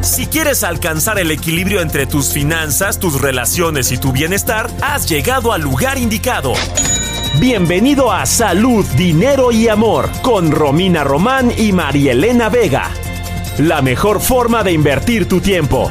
Si quieres alcanzar el equilibrio entre tus finanzas, tus relaciones y tu bienestar, has llegado al lugar indicado. Bienvenido a Salud, Dinero y Amor con Romina Román y Marielena Vega. La mejor forma de invertir tu tiempo.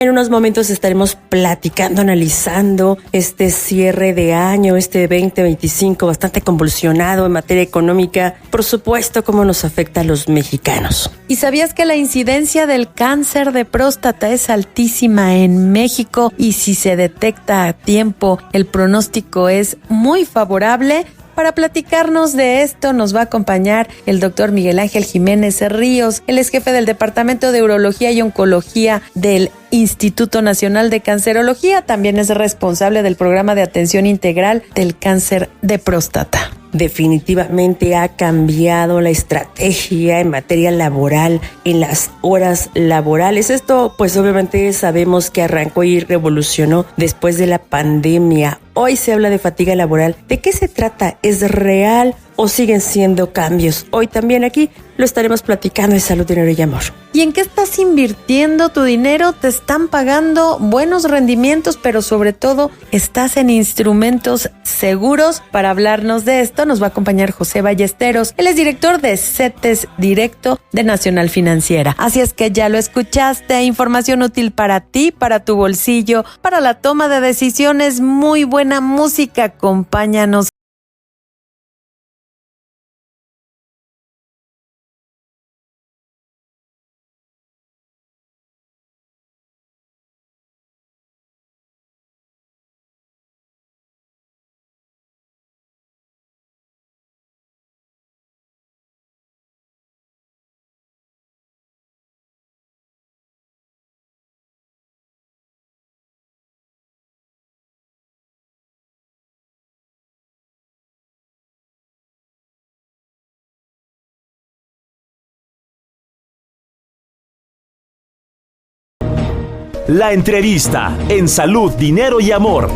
En unos momentos estaremos platicando, analizando este cierre de año, este 2025 bastante convulsionado en materia económica, por supuesto, cómo nos afecta a los mexicanos. ¿Y sabías que la incidencia del cáncer de próstata es altísima en México y si se detecta a tiempo, el pronóstico es muy favorable? Para platicarnos de esto nos va a acompañar el doctor Miguel Ángel Jiménez Ríos. Él es jefe del Departamento de Urología y Oncología del Instituto Nacional de Cancerología. También es responsable del programa de atención integral del cáncer de próstata. Definitivamente ha cambiado la estrategia en materia laboral, en las horas laborales. Esto, pues obviamente sabemos que arrancó y revolucionó después de la pandemia. Hoy se habla de fatiga laboral. ¿De qué se trata? ¿Es real o siguen siendo cambios? Hoy también aquí lo estaremos platicando de Salud, Dinero y Amor. ¿Y en qué estás invirtiendo tu dinero? Te están pagando buenos rendimientos, pero sobre todo estás en instrumentos seguros. Para hablarnos de esto nos va a acompañar José Ballesteros. Él es director de CETES Directo de Nacional Financiera. Así es que ya lo escuchaste, información útil para ti, para tu bolsillo, para la toma de decisiones, muy buena música. Acompáñanos. La entrevista en Salud, Dinero y Amor.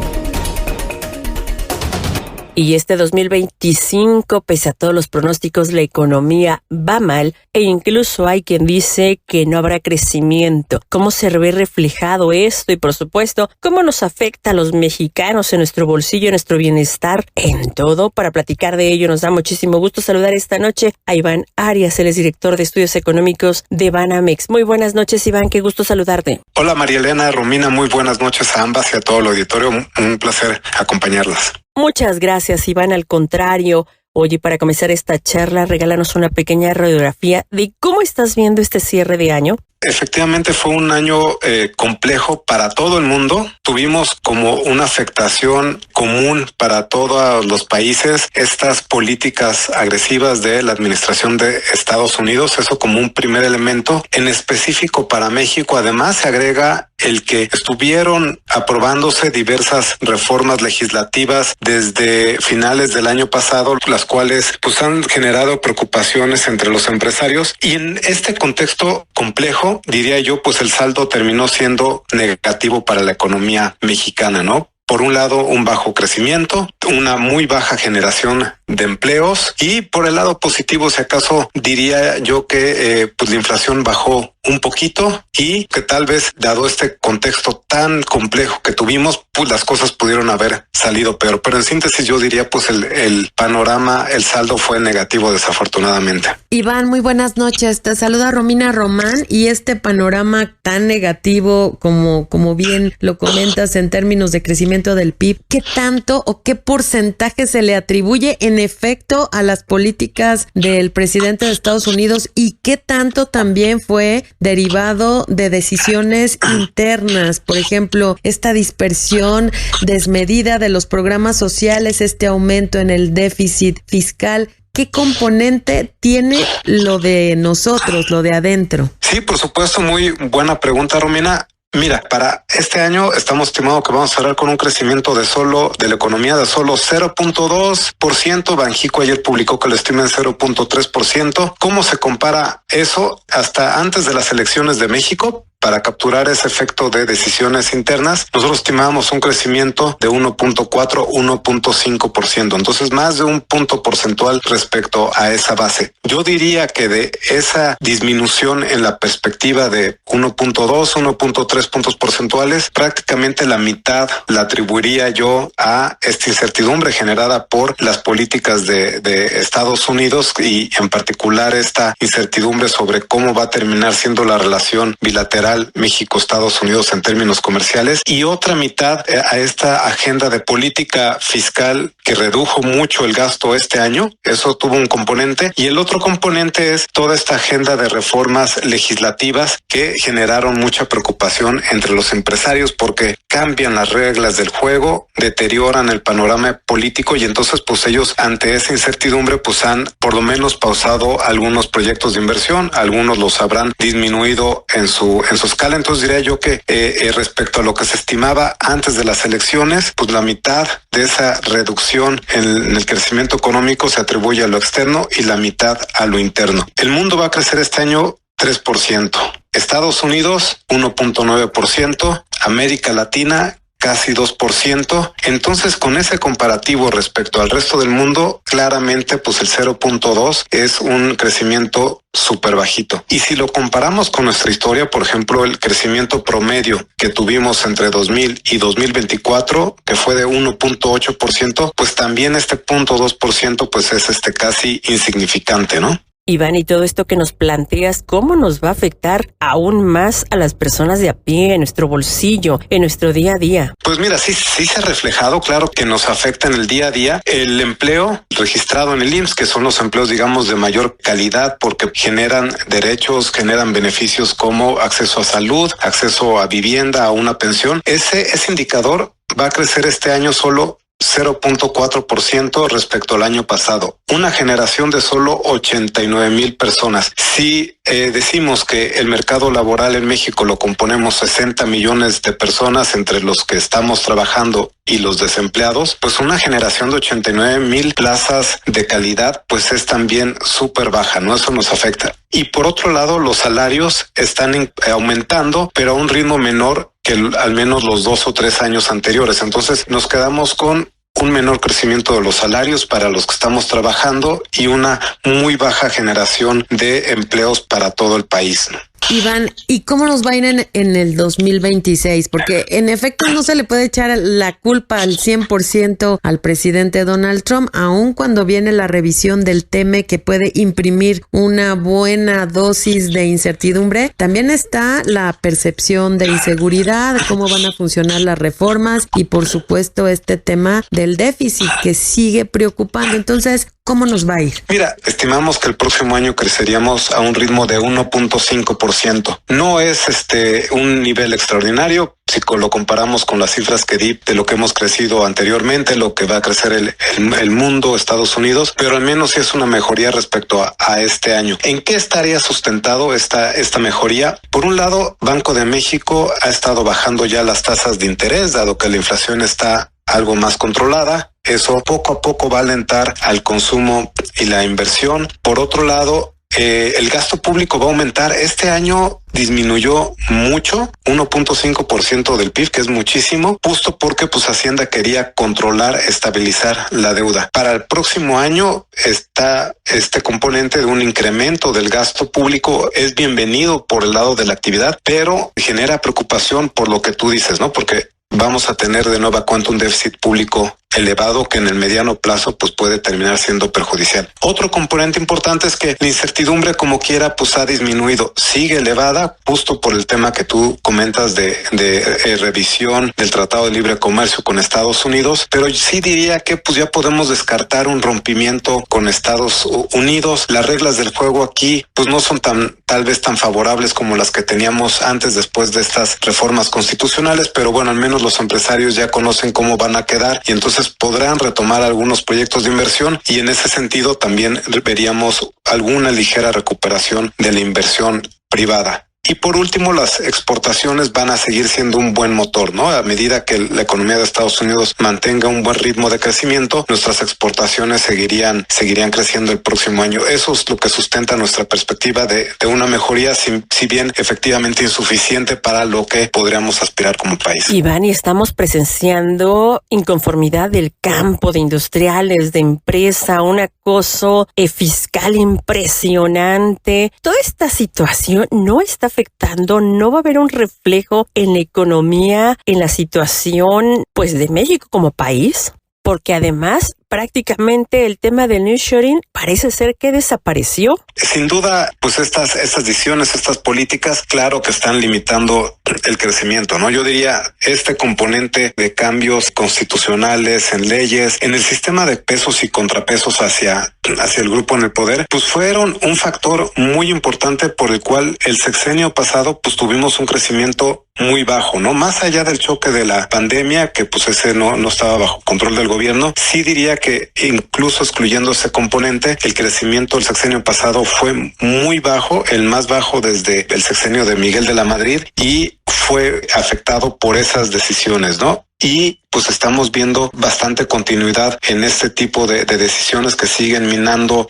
Y este 2025, pese a todos los pronósticos, la economía va mal e incluso hay quien dice que no habrá crecimiento. ¿Cómo se ve reflejado esto? Y por supuesto, ¿cómo nos afecta a los mexicanos en nuestro bolsillo, en nuestro bienestar, en todo? Para platicar de ello nos da muchísimo gusto saludar esta noche a Iván Arias, él es director de estudios económicos de Banamex. Muy buenas noches, Iván, qué gusto saludarte. Hola María Elena, Romina, muy buenas noches a ambas y a todo el auditorio. Un placer acompañarlas. Muchas gracias, Iván. Al contrario, oye, para comenzar esta charla, regálanos una pequeña radiografía de cómo estás viendo este cierre de año. Efectivamente fue un año complejo para todo el mundo. Tuvimos como una afectación común para todos los países estas políticas agresivas de la administración de Estados Unidos. Eso como un primer elemento. En específico para México, además, se agrega el que estuvieron aprobándose diversas reformas legislativas desde finales del año pasado, las cuales pues han generado preocupaciones entre los empresarios. Y en este contexto complejo, diría yo, pues el saldo terminó siendo negativo para la economía mexicana, ¿no? Por un lado, un bajo crecimiento, una muy baja generación de empleos y por el lado positivo, si acaso diría yo que pues la inflación bajó un poquito y que tal vez, dado este contexto tan complejo que tuvimos, pues las cosas pudieron haber salido peor. Pero en síntesis yo diría pues el panorama, el saldo fue negativo desafortunadamente. Iván, muy buenas noches. Te saluda Romina Román y este panorama tan negativo como bien lo comentas en términos de crecimiento del PIB, ¿qué tanto o qué porcentaje se le atribuye en efecto a las políticas del presidente de Estados Unidos y qué tanto también fue derivado de decisiones internas? Por ejemplo, esta dispersión desmedida de los programas sociales, este aumento en el déficit fiscal. ¿Qué componente tiene lo de nosotros, lo de adentro? Sí, por supuesto, muy buena pregunta, Romina. Mira, para este año estamos estimando que vamos a cerrar con un crecimiento de la economía de solo 0.2%. Banjico ayer publicó que lo estima en 0.3%. ¿Cómo se compara eso? Hasta antes de las elecciones de México, para capturar ese efecto de decisiones internas, nosotros estimábamos un crecimiento de 1.4, 1.5%. Entonces, más de un punto porcentual respecto a esa base. Yo diría que de esa disminución en la perspectiva de 1.2, 1.3 puntos porcentuales, prácticamente la mitad la atribuiría yo a esta incertidumbre generada por las políticas de Estados Unidos y en particular esta incertidumbre sobre cómo va a terminar siendo la relación bilateral México-Estados Unidos en términos comerciales, y otra mitad a esta agenda de política fiscal que redujo mucho el gasto este año. Eso tuvo un componente, y el otro componente es toda esta agenda de reformas legislativas que generaron mucha preocupación entre los empresarios porque cambian las reglas del juego, deterioran el panorama político, y entonces pues ellos ante esa incertidumbre pues han por lo menos pausado algunos proyectos de inversión, algunos los habrán disminuido en su escala. Entonces diría yo que respecto a lo que se estimaba antes de las elecciones, pues la mitad de esa reducción en el crecimiento económico se atribuye a lo externo y la mitad a lo interno. El mundo va a crecer este año 3%, Estados Unidos 1.9%, América Latina casi 2%. Entonces, con ese comparativo respecto al resto del mundo, claramente pues el 0.2 es un crecimiento súper bajito. Y si lo comparamos con nuestra historia, por ejemplo, el crecimiento promedio que tuvimos entre 2000 y 2024, que fue de 1.8%, pues también este 0.2% pues es casi insignificante, ¿no? Iván, y todo esto que nos planteas, ¿cómo nos va a afectar aún más a las personas de a pie, en nuestro bolsillo, en nuestro día a día? Pues mira, sí se ha reflejado, claro que nos afecta en el día a día. El empleo registrado en el IMSS, que son los empleos, digamos, de mayor calidad, porque generan derechos, generan beneficios como acceso a salud, acceso a vivienda, a una pensión. Ese indicador va a crecer este año solo 0.4% respecto al año pasado. Una generación de solo 89,000 personas. Si decimos que el mercado laboral en México lo componemos 60 millones de personas entre los que estamos trabajando y los desempleados, pues una generación de 89,000 plazas de calidad pues es también súper baja, ¿no? Eso nos afecta. Y por otro lado, los salarios están aumentando, pero a un ritmo menor que al menos los 2 o 3 años anteriores. Entonces nos quedamos con un menor crecimiento de los salarios para los que estamos trabajando y una muy baja generación de empleos para todo el país, ¿no? Iván, ¿y cómo nos va a ir en el 2026? Porque en efecto no se le puede echar la culpa al 100% al presidente Donald Trump, aun cuando viene la revisión del TEME que puede imprimir una buena dosis de incertidumbre. También está la percepción de inseguridad, cómo van a funcionar las reformas y por supuesto este tema del déficit que sigue preocupando. Entonces, ¿cómo nos va a ir? Mira, estimamos que el próximo año creceríamos a un ritmo de 1.5%. No es un nivel extraordinario si lo comparamos con las cifras que di de lo que hemos crecido anteriormente, lo que va a crecer el mundo, Estados Unidos, pero al menos sí es una mejoría respecto a este año. ¿En qué estaría sustentado esta mejoría? Por un lado, Banco de México ha estado bajando ya las tasas de interés, dado que la inflación está algo más controlada. Eso poco a poco va a alentar al consumo y la inversión. Por otro lado, el gasto público va a aumentar. Este año disminuyó mucho, 1.5% del PIB, que es muchísimo, justo porque pues Hacienda quería controlar, estabilizar la deuda. Para el próximo año está este componente de un incremento del gasto público, es bienvenido por el lado de la actividad, pero genera preocupación por lo que tú dices, ¿no? Porque vamos a tener de nueva cuenta un déficit público elevado que en el mediano plazo pues puede terminar siendo perjudicial. Otro componente importante es que la incertidumbre como quiera pues ha disminuido, sigue elevada justo por el tema que tú comentas de revisión del Tratado de Libre Comercio con Estados Unidos, pero sí diría que pues ya podemos descartar un rompimiento con Estados Unidos. Las reglas del juego aquí pues no son tal vez tan favorables como las que teníamos antes después de estas reformas constitucionales, pero bueno, al menos los empresarios ya conocen cómo van a quedar y entonces podrán retomar algunos proyectos de inversión y en ese sentido también veríamos alguna ligera recuperación de la inversión privada. Y por último, las exportaciones van a seguir siendo un buen motor, ¿no? A medida que la economía de Estados Unidos mantenga un buen ritmo de crecimiento, nuestras exportaciones seguirían creciendo el próximo año. Eso es lo que sustenta nuestra perspectiva de una mejoría, si bien efectivamente insuficiente para lo que podríamos aspirar como país. Iván, y estamos presenciando inconformidad del campo, de industriales, de empresa, un acoso fiscal impresionante. Toda esta situación no está afectando, no va a haber un reflejo en la economía, en la situación pues de México como país, porque además prácticamente el tema del nearshoring parece ser que desapareció. Sin duda, pues estas decisiones, estas políticas, claro que están limitando el crecimiento, ¿no? Yo diría, este componente de cambios constitucionales en leyes, en el sistema de pesos y contrapesos hacia el grupo en el poder, pues fueron un factor muy importante por el cual el sexenio pasado pues tuvimos un crecimiento muy bajo, ¿no? Más allá del choque de la pandemia, que pues ese no estaba bajo control del gobierno, sí diría que incluso excluyendo ese componente, el crecimiento del sexenio pasado fue muy bajo, el más bajo desde el sexenio de Miguel de la Madrid, y fue afectado por esas decisiones, ¿no? Y pues estamos viendo bastante continuidad en este tipo de decisiones que siguen minando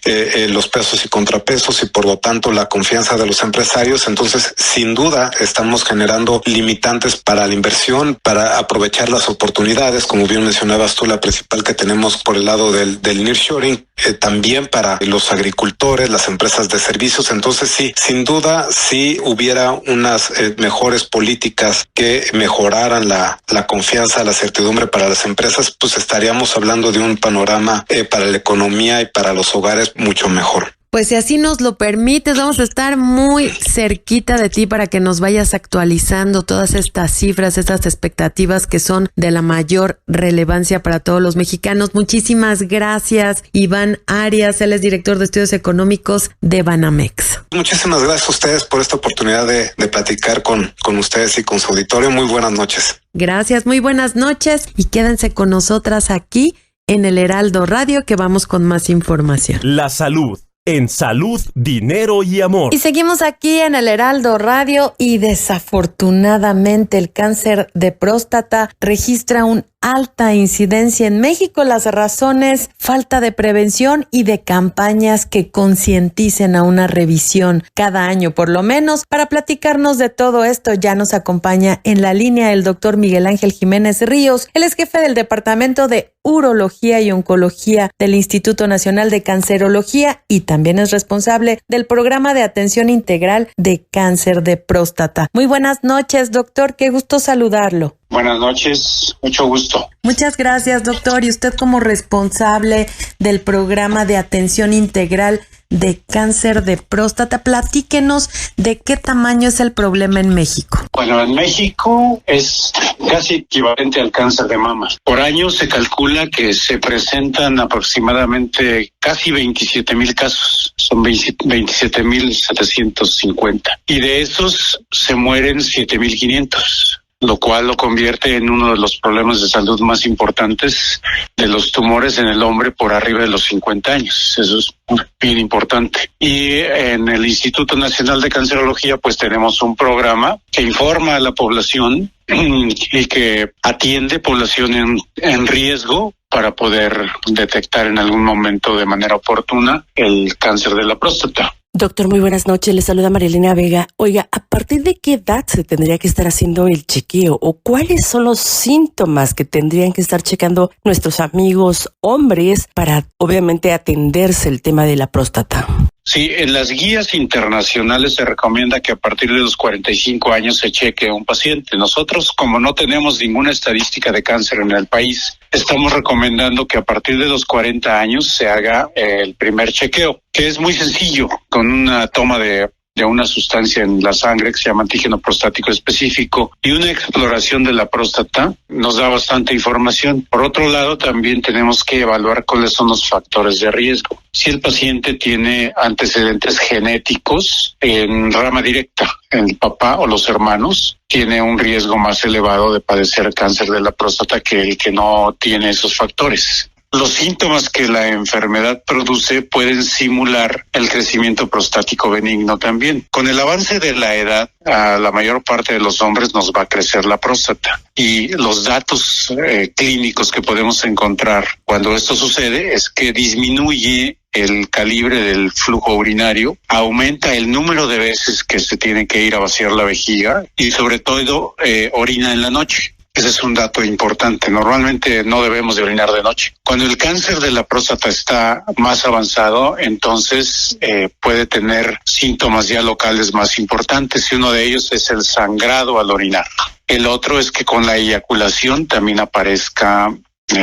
los pesos y contrapesos y por lo tanto la confianza de los empresarios. Entonces, sin duda, estamos generando limitantes para la inversión, para aprovechar las oportunidades, como bien mencionabas tú, la principal que tenemos por el lado del nearshoring, también para los agricultores, las empresas de servicios. Entonces, sí, sin duda, si hubiera unas mejores políticas que mejoraran la confianza, la certidumbre para las empresas, pues estaríamos hablando de un panorama para la economía y para los hogares mucho mejor. Pues si así nos lo permites, vamos a estar muy cerquita de ti para que nos vayas actualizando todas estas cifras, estas expectativas que son de la mayor relevancia para todos los mexicanos. Muchísimas gracias, Iván Arias, él es director de estudios económicos de Banamex. Muchísimas gracias a ustedes por esta oportunidad de platicar con ustedes y con su auditorio. Muy buenas noches. Gracias, muy buenas noches y quédense con nosotras aquí en el Heraldo Radio que vamos con más información. La salud. en Salud, Dinero y Amor. Y seguimos aquí en el Heraldo Radio y desafortunadamente el cáncer de próstata registra una alta incidencia en México. Las razones: falta de prevención y de campañas que concienticen a una revisión cada año por lo menos. Para platicarnos de todo esto ya nos acompaña en la línea el doctor Miguel Ángel Jiménez Ríos. Él es jefe del Departamento de Urología y Oncología del Instituto Nacional de Cancerología y también es responsable del Programa de Atención Integral de Cáncer de Próstata. Muy buenas noches, doctor. Qué gusto saludarlo. Buenas noches, mucho gusto. Muchas gracias, doctor. Y usted, como responsable del Programa de Atención Integral de Cáncer de Próstata, platíquenos de qué tamaño es el problema en México. Bueno, en México es casi equivalente al cáncer de mama. Por año se calcula que se presentan aproximadamente casi 27,000 casos. Son 27,750. Y de esos se mueren 7,500. Lo cual lo convierte en uno de los problemas de salud más importantes de los tumores en el hombre por arriba de los 50 años. Eso es bien importante. Y en el Instituto Nacional de Cancerología, pues tenemos un programa que informa a la población y que atiende población en riesgo para poder detectar en algún momento de manera oportuna el cáncer de la próstata. Doctor, muy buenas noches. Le saluda Marilena Vega. Oiga, ¿a partir de qué edad se tendría que estar haciendo el chequeo o cuáles son los síntomas que tendrían que estar checando nuestros amigos hombres para, obviamente, atenderse el tema de la próstata? Sí, en las guías internacionales se recomienda que a partir de los 45 años se cheque a un paciente. Nosotros, como no tenemos ninguna estadística de cáncer en el país, estamos recomendando que a partir de los 40 años se haga el primer chequeo, que es muy sencillo, con una toma de una sustancia en la sangre que se llama antígeno prostático específico y una exploración de la próstata nos da bastante información. Por otro lado, también tenemos que evaluar cuáles son los factores de riesgo. Si el paciente tiene antecedentes genéticos en rama directa, el papá o los hermanos, tiene un riesgo más elevado de padecer cáncer de la próstata que el que no tiene esos factores. Los síntomas que la enfermedad produce pueden simular el crecimiento prostático benigno también. Con el avance de la edad, a la mayor parte de los hombres nos va a crecer la próstata. Y los datos clínicos que podemos encontrar cuando esto sucede es que disminuye el calibre del flujo urinario, aumenta el número de veces que se tiene que ir a vaciar la vejiga y sobre todo orina en la noche. Ese es un dato importante. Normalmente no debemos de orinar de noche. Cuando el cáncer de la próstata está más avanzado, entonces puede tener síntomas ya locales más importantes y uno de ellos es el sangrado al orinar. El otro es que con la eyaculación también aparezca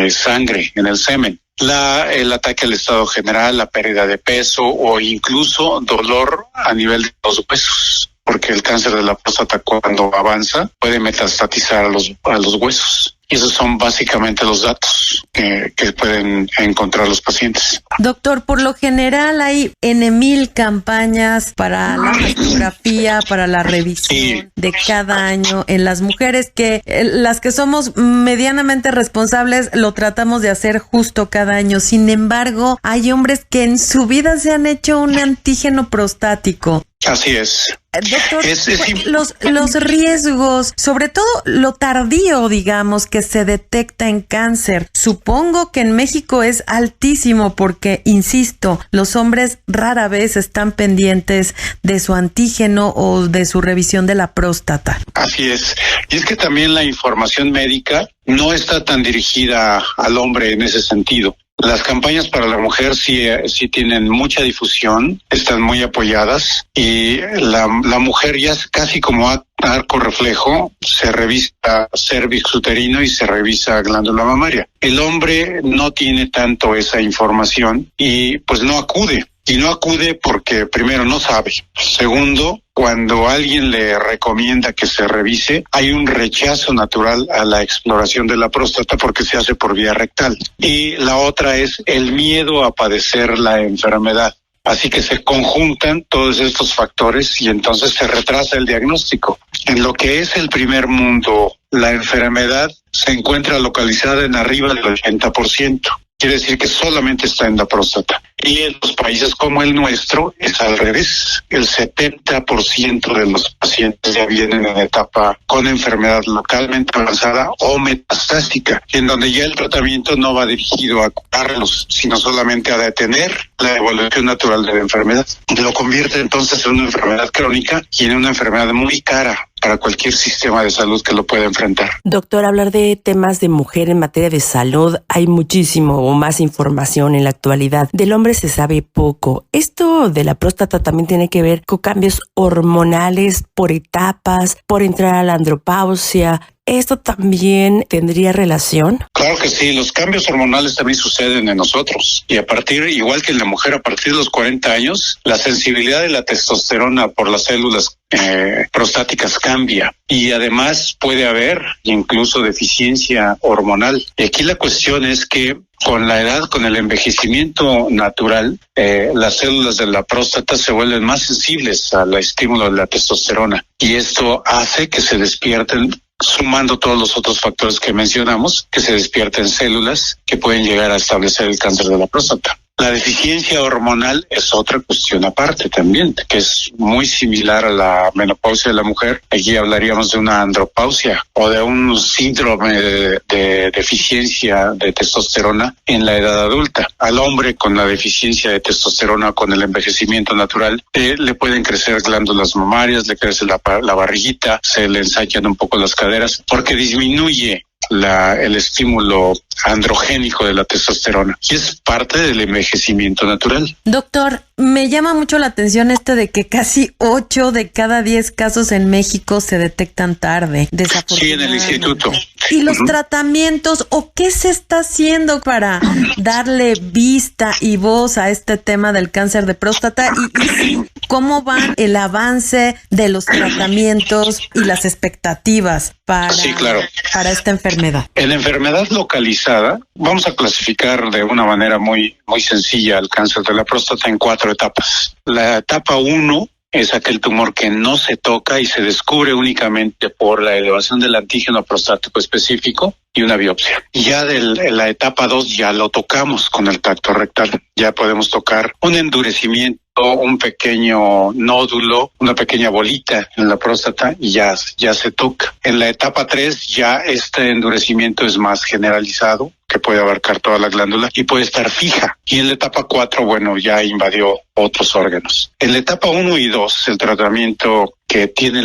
sangre en el semen. El ataque al estado general, la pérdida de peso o incluso dolor a nivel de los huesos. Porque el cáncer de la próstata cuando avanza puede metastatizar a los huesos. Y esos son básicamente los datos que pueden encontrar los pacientes. Doctor, por lo general hay N,000 campañas para la mastografía, para la revisión de cada año en las mujeres, que las que somos medianamente responsables lo tratamos de hacer justo cada año. Sin embargo, hay hombres que en su vida se han hecho un antígeno prostático. Así es. Doctor, los riesgos, sobre todo lo tardío, digamos, que se detecta en cáncer, supongo que en México es altísimo porque, insisto, los hombres rara vez están pendientes de su antígeno o de su revisión de la próstata. Así es. Y es que también la información médica no está tan dirigida al hombre en ese sentido. Las campañas para la mujer sí tienen mucha difusión, están muy apoyadas y la mujer ya casi como arco reflejo se revisa cérvix uterino y se revisa glándula mamaria. El hombre no tiene tanto esa información y pues no acude. Y no acude porque primero no sabe. Segundo, cuando alguien le recomienda que se revise, hay un rechazo natural a la exploración de la próstata porque se hace por vía rectal. Y la otra es el miedo a padecer la enfermedad. Así que se conjuntan todos estos factores y entonces se retrasa el diagnóstico. En lo que es el primer mundo, la enfermedad se encuentra localizada en arriba del 80%. quiere decir que solamente está en la próstata. Y en los países como el nuestro es al revés. El 70% de los pacientes ya vienen en etapa con enfermedad localmente avanzada o metastásica, en donde ya el tratamiento no va dirigido a curarlos, sino solamente a detener la evolución natural de la enfermedad. Lo convierte entonces en una enfermedad crónica y en una enfermedad muy cara para cualquier sistema de salud que lo pueda enfrentar. Doctor, hablar de temas de mujer en materia de salud, hay muchísimo o más información en la actualidad. Del hombre se sabe poco. Esto de la próstata también tiene que ver con cambios hormonales por etapas, por entrar a la andropausia. ¿Esto también tendría relación? Claro que sí, los cambios hormonales también suceden en nosotros. Y igual que en la mujer, a partir de los 40 años, la sensibilidad de la testosterona por las células prostáticas cambia. Y además puede haber incluso deficiencia hormonal. Y aquí la cuestión es que con la edad, con el envejecimiento natural, las células de la próstata se vuelven más sensibles al estímulo de la testosterona. Y esto hace que se despierten, sumando todos los otros factores que mencionamos, que se despierten células que pueden llegar a establecer el cáncer de la próstata. La deficiencia hormonal es otra cuestión aparte también, que es muy similar a la menopausia de la mujer. Aquí hablaríamos de una andropausia o de un síndrome de deficiencia de testosterona en la edad adulta. Al hombre con la deficiencia de testosterona, con el envejecimiento natural, le pueden crecer glándulas mamarias, le crece la barriguita, se le ensanchan un poco las caderas, porque disminuye el estímulo androgénico de la testosterona, y es parte del envejecimiento natural. Doctor, me llama mucho la atención de que casi 8 de cada 10 casos en México se detectan tarde, desafortunadamente. Sí, en el instituto. ¿Y los tratamientos o qué se está haciendo para darle vista y voz a este tema del cáncer de próstata? ¿Y cómo va el avance de los tratamientos y las expectativas para esta enfermedad? En la enfermedad localizada, vamos a clasificar de una manera muy sencilla el cáncer de la próstata en 4 etapas. La etapa 1 es aquel tumor que no se toca y se descubre únicamente por la elevación del antígeno prostático específico y una biopsia. Ya la etapa 2 ya lo tocamos con el tacto rectal. Ya podemos tocar un endurecimiento, un pequeño nódulo, una pequeña bolita en la próstata y ya se toca. En la etapa 3 ya este endurecimiento es más generalizado, que puede abarcar toda la glándula y puede estar fija. Y en la etapa 4, ya invadió otros órganos. En la etapa 1 y 2, el tratamiento que tiene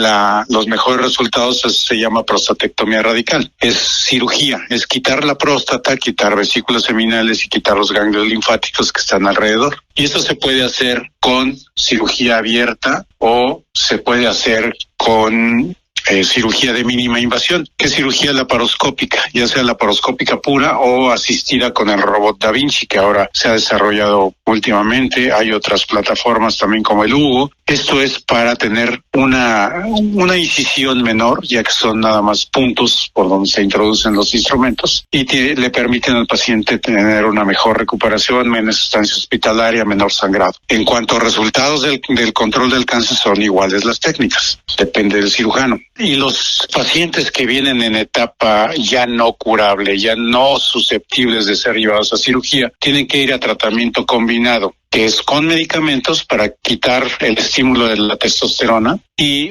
los mejores resultados se llama prostatectomía radical. Es cirugía, es quitar la próstata, quitar vesículas seminales y quitar los ganglios linfáticos que están alrededor. Y esto se puede hacer con cirugía abierta o se puede hacer con cirugía de mínima invasión, que es cirugía laparoscópica, ya sea laparoscópica pura o asistida con el robot Da Vinci, que ahora se ha desarrollado últimamente. Hay otras plataformas también como el Hugo. Esto es para tener una incisión menor, ya que son nada más puntos por donde se introducen los instrumentos y le permiten al paciente tener una mejor recuperación, menos estancia hospitalaria, menor sangrado. En cuanto a resultados del control del cáncer, son iguales las técnicas, depende del cirujano. Y los pacientes que vienen en etapa ya no curable, ya no susceptibles de ser llevados a cirugía, tienen que ir a tratamiento combinado, que es con medicamentos para quitar el estímulo de la testosterona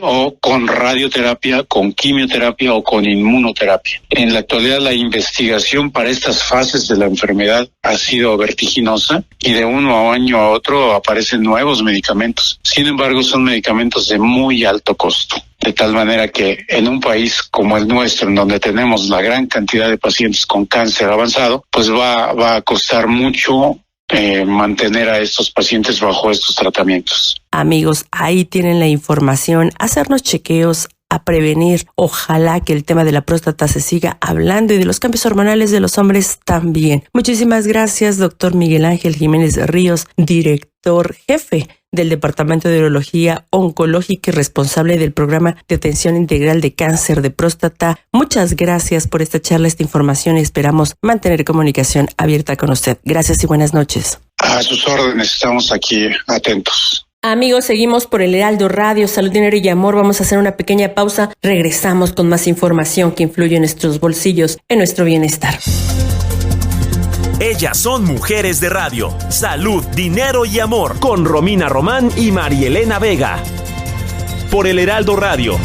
o con radioterapia, con quimioterapia o con inmunoterapia. En la actualidad la investigación para estas fases de la enfermedad ha sido vertiginosa y de uno año a otro aparecen nuevos medicamentos. Sin embargo, son medicamentos de muy alto costo. De tal manera que en un país como el nuestro, en donde tenemos la gran cantidad de pacientes con cáncer avanzado, pues va a costar mucho mantener a estos pacientes bajo estos tratamientos. Amigos, ahí tienen la información. Hacernos chequeos, a prevenir. Ojalá que el tema de la próstata se siga hablando y de los cambios hormonales de los hombres también. Muchísimas gracias, doctor Miguel Ángel Jiménez Ríos, director jefe del Departamento de Urología Oncológica y responsable del Programa de Atención Integral de Cáncer de Próstata. Muchas gracias por esta charla, esta información y esperamos mantener comunicación abierta con usted. Gracias y buenas noches. A sus órdenes, estamos aquí atentos. Amigos, seguimos por el Heraldo Radio, Salud, Dinero y Amor. Vamos a hacer una pequeña pausa. Regresamos con más información que influye en nuestros bolsillos, en nuestro bienestar. Ellas son mujeres de radio. Salud, dinero y amor. Con Romina Román y Marielena Vega. Por el Heraldo Radio.